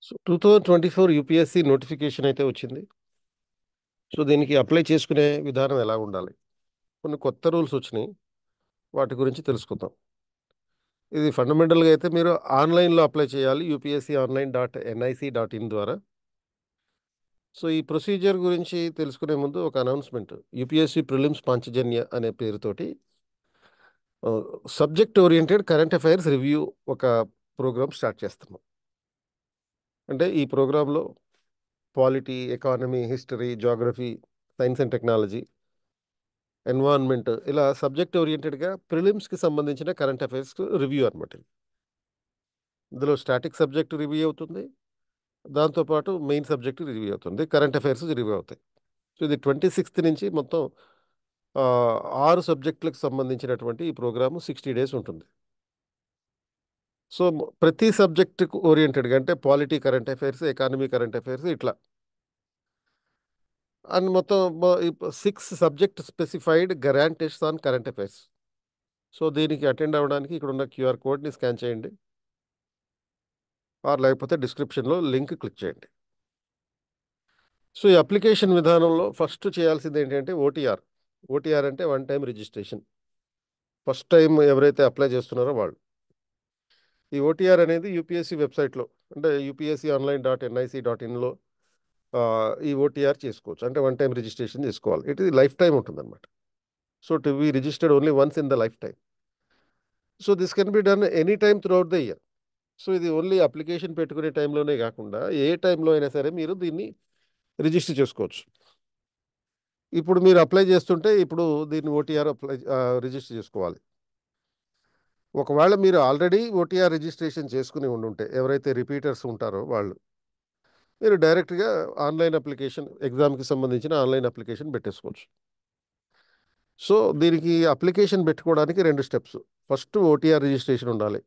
So 2024 UPSC notification అయితే వచ్చింది. So దీనికి అప్లై చేసుకునే విధానం ఎలా ఉండాలి? కొన్ని కొత్త రూల్స్ వచ్చినాయి. వాటి గురించి తెలుసుకుందాం. ఇది ఫండమెంటల్గా అయితే మీరు ఆన్లైన్లో అప్లై చేయాలి. upsconline.nic.in ద్వారా. సో ఈ ప్రొసీజర్ గురించి తెలుసుకునే ముందు ఒక అనౌన్స్మెంట్. యూపీఎస్సి ప్రిలిమ్స్ పాంచజన్య అనే పేరుతోటి subject oriented current affairs review ఒక ప్రోగ్రామ్ స్టార్ట్ చేస్తున్నాం. అంటే ఈ ప్రోగ్రాంలో polity, economy, history, geography, science and technology, environment ఇలా సబ్జెక్ట్ ఓరియంటెడ్గా ప్రిలిమ్స్కి సంబంధించిన కరెంట్ అఫైర్స్ రివ్యూ అనమాట. ఇందులో స్టాటిక్ సబ్జెక్ట్ రివ్యూ అవుతుంది. దాంతోపాటు మెయిన్ సబ్జెక్ట్ రివ్యూ అవుతుంది. కరెంట్ అఫైర్స్ రివ్యూ అవుతాయి. సో ఇది 26th నుంచి మొత్తం ఆ, 6 సబ్జెక్టులకు సంబంధించినటువంటి ఈ ప్రోగ్రాము 60 days ఉంటుంది. సో ప్రతి సబ్జెక్ట్ ఓరియంటెడ్గా అంటే polity current affairs, economy current affairs ఇట్లా అండ్ మొత్తం 6 subject specified grand tests on current affairs. So దీనికి అటెండ్ అవ్వడానికి ఇక్కడ ఉన్న క్యూఆర్ కోడ్ని స్కాన్ చేయండి, లేకపోతే డిస్క్రిప్షన్లో లింక్ క్లిక్ చేయండి. సో ఈ అప్లికేషన్ విధానంలో ఫస్ట్ చేయాల్సింది ఏంటంటే ఓటీఆర్. ఓటీఆర్ అంటే one time registration. First time ఎవరైతే అప్లై చేస్తున్నారో వాళ్ళు. ఈ ఓటీఆర్ అనేది యూపీఎస్సీ వెబ్సైట్లో అంటే upsconline.nic.inలో ఈ ఓటీఆర్ చేసుకోవచ్చు. అంటే వన్ టైం రిజిస్ట్రేషన్ చేసుకోవాలి. ఇట్ ఇది లైఫ్ టైం ఉంటుందన్నమాట. So to be registered only once in the life time. So this can be done any time through out the year. So ఇది ఓన్లీ అప్లికేషన్ పెట్టుకునే టైంలోనే కాకుండా ఏ టైంలో అయినా సరే మీరు దీన్ని రిజిస్టర్ చేసుకోవచ్చు. ఇప్పుడు మీరు అప్లై చేస్తుంటే ఇప్పుడు దీన్ని ఓటీఆర్ రిజిస్టర్ చేసుకోవాలి. ఒకవేళ మీరు ఆల్రెడీ ఓటీఆర్ రిజిస్ట్రేషన్ చేసుకుని ఉండుంటే ఎవరైతే రిపీటర్స్ ఉంటారో వాళ్ళు, మీరు డైరెక్ట్గా ఆన్లైన్ అప్లికేషన్, ఎగ్జామ్కి సంబంధించిన ఆన్లైన్ అప్లికేషన్ పెట్టేసుకోవచ్చు. సో దీనికి అప్లికేషన్ పెట్టుకోవడానికి 2 స్టెప్స్. ఫస్ట్ ఓటీఆర్ రిజిస్ట్రేషన్ ఉండాలి.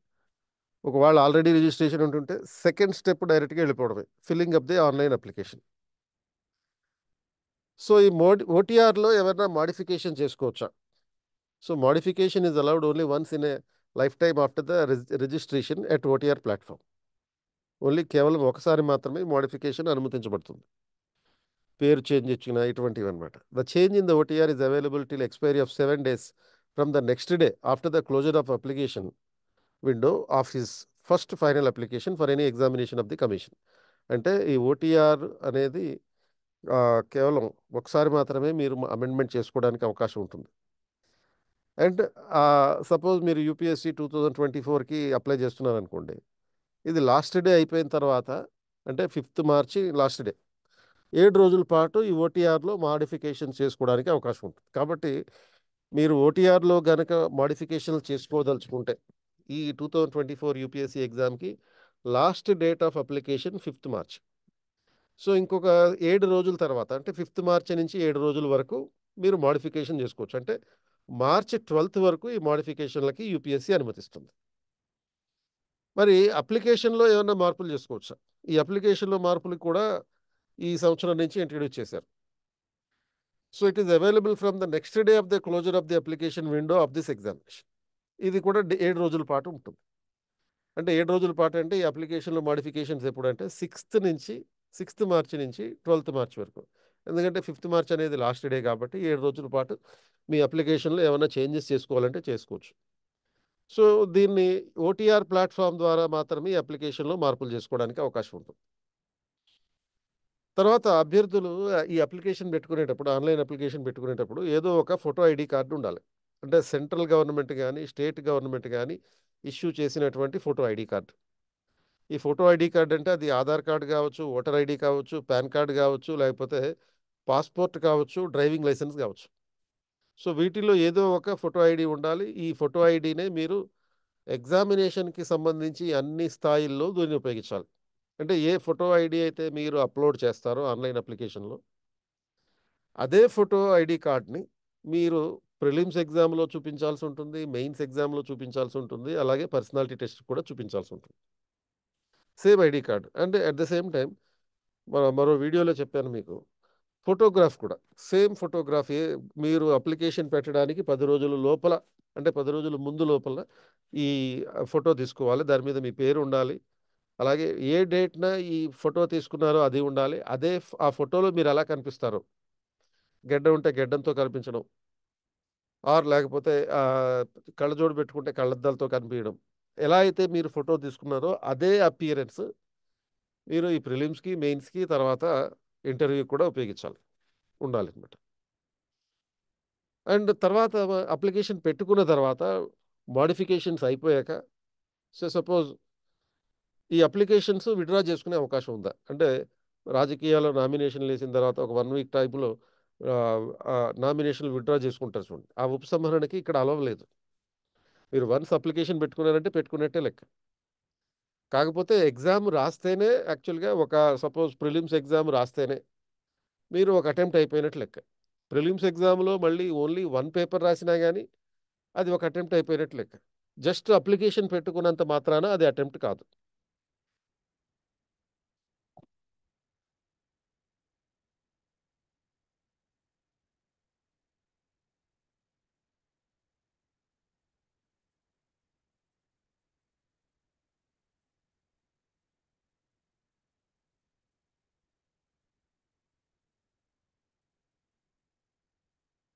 ఒకవేళ ఆల్రెడీ రిజిస్ట్రేషన్ ఉంటుంటే సెకండ్ స్టెప్ డైరెక్ట్గా వెళ్ళిపోవడమే, filling up the online application. So ఈ ఓటీఆర్లో ఎవరైనా మాడిఫికేషన్ చేసుకోవచ్చా? So modification is allowed only once in a life time after the registration at OTR platform. Only కేవలం ఒకసారి మాత్రమే మాడిఫికేషన్ అనుమతించబడుతుంది. పేరు చేంజ్ ఇచ్చిన ఇటువంటివి అనమాట. The change in the OTR is available till expiry of 7 days from the next day after the closure of application window of his first final application for any examination of the commission. అంటే ఈ OTR అనేది కేవలం ఒకసారి మాత్రమే మీరు amendment చేసుకోవడానికి అవకాశం ఉంటుంది. అండ్ సపోజ్ మీరు యూపీఎస్సీ 2024కి అప్లై చేస్తున్నారు అనుకోండి, ఇది లాస్ట్ డే అయిపోయిన తర్వాత అంటే 5th March లాస్ట్ డే, 7 రోజుల పాటు ఈ ఓటీఆర్లో మాడిఫికేషన్ చేసుకోవడానికి అవకాశం ఉంటుంది. కాబట్టి మీరు ఓటీఆర్లో గనక మాడిఫికేషన్లు చేసుకోదలుచుకుంటే ఈ 2024 యూపీఎస్సీ ఎగ్జామ్కి last date of application 5th March. So ఇంకొక 7 రోజుల తర్వాత అంటే 5th March నుంచి 7 రోజుల వరకు మీరు మాడిఫికేషన్ చేసుకోవచ్చు. అంటే March 12th వరకు ఈ మాడిఫికేషన్లకి యూపీఎస్సీ అనుమతిస్తుంది. మరి అప్లికేషన్లో ఏమైనా మార్పులు చేసుకోవచ్చా? ఈ అప్లికేషన్లో మార్పులు కూడా ఈ సంవత్సరం నుంచి ఇంట్రడ్యూస్ చేశారు. So it is available from the next day of the closure of the application window of this examination. ఇది కూడా 7 రోజుల పాటు ఉంటుంది. అంటే 7 రోజుల పాటు అంటే ఈ అప్లికేషన్లో మాడిఫికేషన్స్ ఎప్పుడంటే 6th March నుంచి 12th March వరకు. ఎందుకంటే 5th March అనేది లాస్ట్ డే కాబట్టి 7 రోజుల పాటు మీ అప్లికేషన్లో ఏమైనా చేంజెస్ చేసుకోవాలంటే చేసుకోవచ్చు. సో దీన్ని ఓటీఆర్ ప్లాట్ఫామ్ ద్వారా మాత్రమే ఈ అప్లికేషన్లో మార్పులు చేసుకోవడానికి అవకాశం ఉంటుంది. తర్వాత అభ్యర్థులు ఈ అప్లికేషన్ పెట్టుకునేటప్పుడు, ఆన్లైన్ అప్లికేషన్ పెట్టుకునేటప్పుడు ఏదో ఒక ఫోటో ఐడి కార్డు ఉండాలి. అంటే సెంట్రల్ గవర్నమెంట్ కానీ స్టేట్ గవర్నమెంట్ కానీ ఇష్యూ చేసినటువంటి ఫోటో ఐడి కార్డు. ఈ ఫోటో ఐడి కార్డు అంటే అది ఆధార్ కార్డు కావచ్చు, ఓటర్ ఐడి కావచ్చు, పాన్ కార్డు కావచ్చు, లేకపోతే పాస్పోర్ట్ కావచ్చు, డ్రైవింగ్ లైసెన్స్ కావచ్చు. సో వీటిల్లో ఏదో ఒక ఫోటో ఐడి ఉండాలి. ఈ ఫోటో ఐడినే మీరు ఎగ్జామినేషన్కి సంబంధించి అన్ని స్థాయిల్లో దీన్ని ఉపయోగించాలి. అంటే ఏ ఫోటో ఐడి అయితే మీరు అప్లోడ్ చేస్తారో ఆన్లైన్ అప్లికేషన్లో, అదే ఫోటో ఐడి కార్డ్ని మీరు ప్రిలిమ్స్ ఎగ్జామ్లో చూపించాల్సి ఉంటుంది, మెయిన్స్ ఎగ్జామ్లో చూపించాల్సి ఉంటుంది, అలాగే పర్సనాలిటీ టెస్ట్ కూడా చూపించాల్సి ఉంటుంది. Same ID card. అంటే అట్ ద సేమ్ టైం మరో వీడియోలో చెప్పాను మీకు, ఫోటోగ్రాఫ్ కూడా సేమ్ ఫోటోగ్రాఫ్ మీరు అప్లికేషన్ పెట్టడానికి 10 రోజుల లోపల, అంటే 10 రోజుల ముందు లోపల ఈ ఫోటో తీసుకోవాలి. దాని మీద మీ పేరు ఉండాలి, అలాగే ఏ డేట్‌న ఈ ఫోటో తీసుకున్నారో అది ఉండాలి. ఆ ఫోటోలో మీరెలా కనిపిస్తారో, గెడ్డం ఉంటే గెడ్డంతో కనిపించడం, లేకపోతే కళ్ళజోడు పెట్టుకుంటే కళ్ళద్దాలతో కనిపియడం. ఎలా అయితే మీరు ఫోటో తీసుకున్నారో అదే అపియరెన్స్ మీరు ఈ ప్రిలిమ్స్‌కి, మెయిన్స్‌కి తర్వాత ఇంటర్వ్యూకి కూడా ఉండాలనమాట. అండ్ తర్వాత అప్లికేషన్ పెట్టుకున్న తర్వాత మోడిఫికేషన్స్ అయిపోయాక సపోజ్ ఈ అప్లికేషన్స్ విత్‌డ్రా చేసుకునే అవకాశం ఉందా? అంటే రాజకీయాల్లో నామినేషన్‌లేసిన తర్వాత ఒక 1 వీక్ టైమ్‌లో నామినేషన్‌లు విత్‌డ్రా చేసుకుంటారు చూడండి. ఆ ఉపసంహరణకి ఇక్కడ అలౌ లేదు. మీరు వన్స్ అప్లికేషన్ పెట్టుకున్నారంటే పెట్టుకున్నట్టే లెక్క. కాకపోతే ఎగ్జామ్ రాస్తేనే యాక్చువల్‌గా సపోజ్ ప్రిలిమ్స్ ఎగ్జామ్ రాస్తేనే మీరు ఒక అటెంప్ట్ అయిపోయినట్టు లెక్క. ప్రిలిమ్స్ ఎగ్జామ్‌లో మళ్ళీ ఓన్లీ 1 పేపర్ రాసినా గాని అది ఒక అటెంప్ట్ అయిపోయినట్టు లెక్క. జస్ట్ అప్లికేషన్ పెట్టుకున్నంత మాత్రాన అది అటెంప్ట్ కాదు.